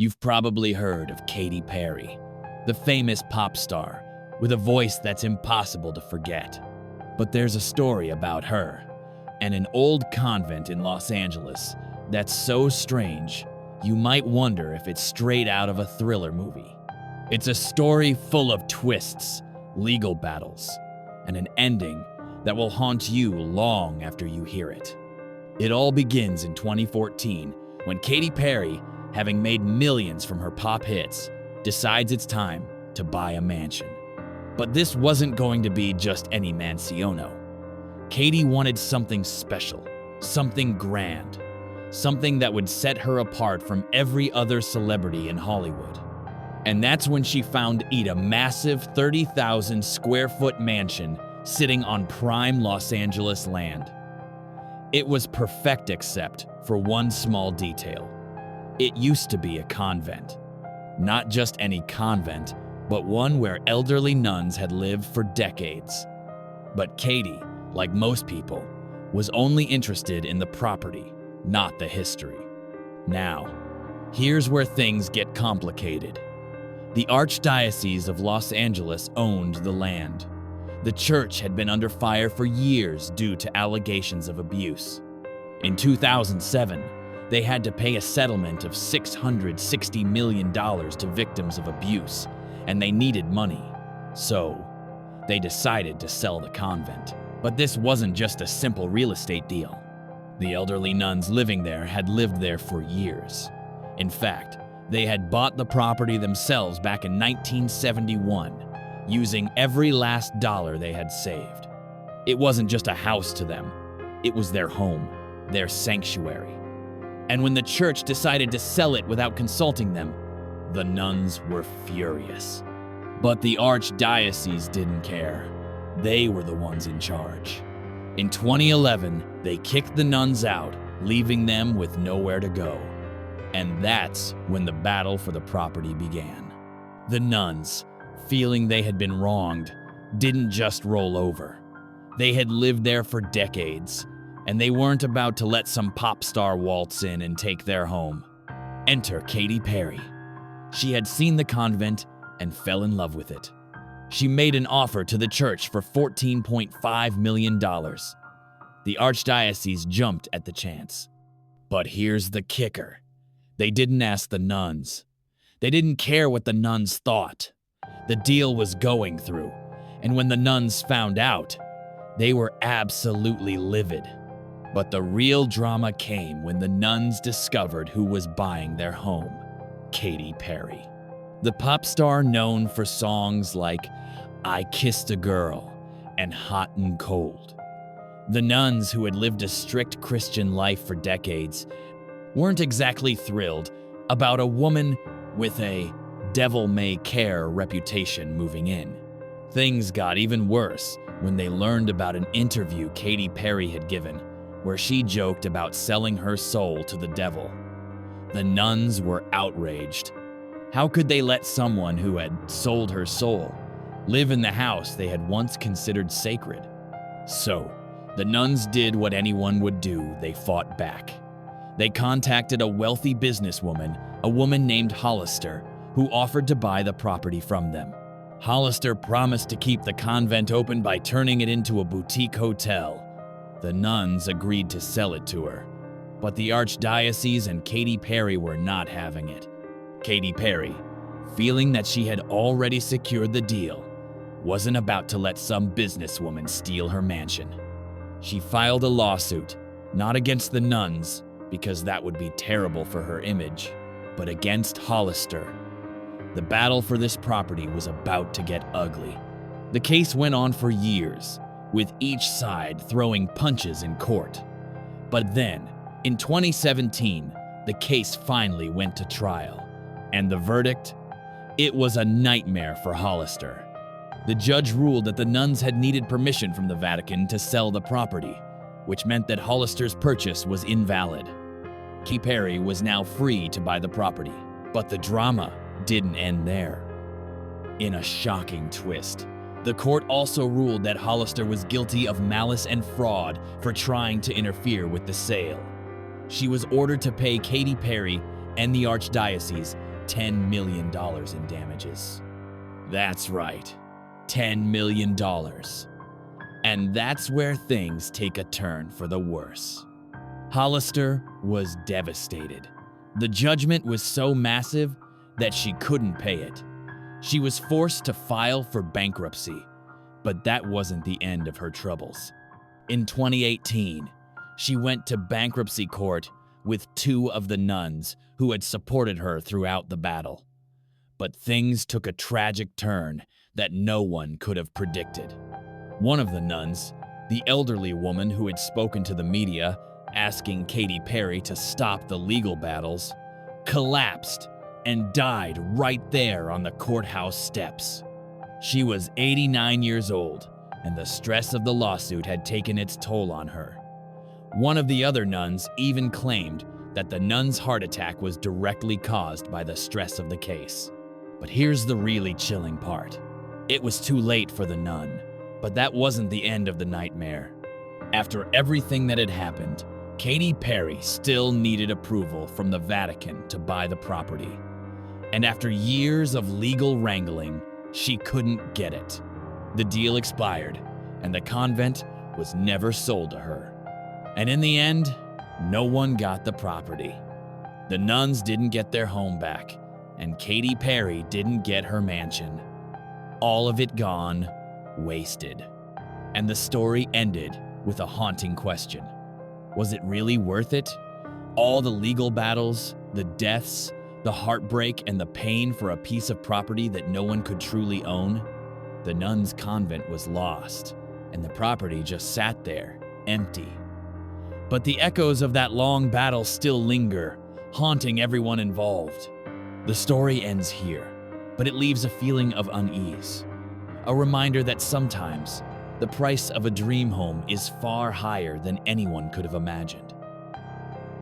You've probably heard of Katy Perry, the famous pop star with a voice that's impossible to forget. But there's a story about her and an old convent in Los Angeles that's so strange, you might wonder if it's straight out of a thriller movie. It's a story full of twists, legal battles, and an ending that will haunt you long after you hear it. It all begins in 2014 when Katy Perry, having made millions from her pop hits, decides it's time to buy a mansion. But this wasn't going to be just any mansiono. Katy wanted something special, something grand, something that would set her apart from every other celebrity in Hollywood. And that's when she found a massive 30,000 square foot mansion sitting on prime Los Angeles land. It was perfect except for one small detail. It used to be a convent. Not just any convent, but one where elderly nuns had lived for decades. But Katy, like most people, was only interested in the property, not the history. Now, here's where things get complicated. The Archdiocese of Los Angeles owned the land. The church had been under fire for years due to allegations of abuse. In 2007, they had to pay a settlement of $660 million to victims of abuse, and they needed money. So, they decided to sell the convent. But this wasn't just a simple real estate deal. The elderly nuns living there had lived there for years. In fact, they had bought the property themselves back in 1971, using every last dollar they had saved. It wasn't just a house to them. It was their home, their sanctuary. And when the church decided to sell it without consulting them, the nuns were furious. But the Archdiocese didn't care. They were the ones in charge. In 2011, they kicked the nuns out, leaving them with nowhere to go. And that's when the battle for the property began. The nuns, feeling they had been wronged, didn't just roll over. They had lived there for decades, and they weren't about to let some pop star waltz in and take their home. Enter Katy Perry. She had seen the convent and fell in love with it. She made an offer to the church for $14.5 million. The Archdiocese jumped at the chance. But here's the kicker. They didn't ask the nuns. They didn't care what the nuns thought. The deal was going through, and when the nuns found out, they were absolutely livid. But the real drama came when the nuns discovered who was buying their home: Katy Perry. The pop star known for songs like "I Kissed a Girl" and "Hot and Cold." The nuns, who had lived a strict Christian life for decades, weren't exactly thrilled about a woman with a devil-may-care reputation moving in. Things got even worse when they learned about an interview Katy Perry had given, where she joked about selling her soul to the devil. The nuns were outraged. How could they let someone who had sold her soul live in the house they had once considered sacred? So, the nuns did what anyone would do. They fought back. They contacted a wealthy businesswoman, a woman named Hollister, who offered to buy the property from them. Hollister promised to keep the convent open by turning it into a boutique hotel. The nuns agreed to sell it to her, but the Archdiocese and Katy Perry were not having it. Katy Perry, feeling that she had already secured the deal, wasn't about to let some businesswoman steal her mansion. She filed a lawsuit, not against the nuns, because that would be terrible for her image, but against Hollister. The battle for this property was about to get ugly. The case went on for years, with each side throwing punches in court. But then, in 2017, the case finally went to trial. And the verdict? It was a nightmare for Hollister. The judge ruled that the nuns had needed permission from the Vatican to sell the property, which meant that Hollister's purchase was invalid. Katy Perry was now free to buy the property. But the drama didn't end there. In a shocking twist, the court also ruled that Hollister was guilty of malice and fraud for trying to interfere with the sale. She was ordered to pay Katy Perry and the Archdiocese $10 million in damages. That's right, $10 million. And that's where things take a turn for the worse. Hollister was devastated. The judgment was so massive that she couldn't pay it. She was forced to file for bankruptcy, but that wasn't the end of her troubles. In 2018, she went to bankruptcy court with two of the nuns who had supported her throughout the battle. But things took a tragic turn that no one could have predicted. One of the nuns, the elderly woman who had spoken to the media asking Katy Perry to stop the legal battles, collapsed and died right there on the courthouse steps. She was 89 years old, and the stress of the lawsuit had taken its toll on her. One of the other nuns even claimed that the nun's heart attack was directly caused by the stress of the case. But here's the really chilling part. It was too late for the nun, but that wasn't the end of the nightmare. After everything that had happened, Katy Perry still needed approval from the Vatican to buy the property. And after years of legal wrangling, she couldn't get it. The deal expired, and the convent was never sold to her. And in the end, no one got the property. The nuns didn't get their home back, and Katy Perry didn't get her mansion. All of it gone, wasted. And the story ended with a haunting question. Was it really worth it? All the legal battles, the deaths, the heartbreak, and the pain for a piece of property that no one could truly own? The nuns' convent was lost, and the property just sat there, empty. But the echoes of that long battle still linger, haunting everyone involved. The story ends here, but it leaves a feeling of unease. A reminder that sometimes the price of a dream home is far higher than anyone could have imagined.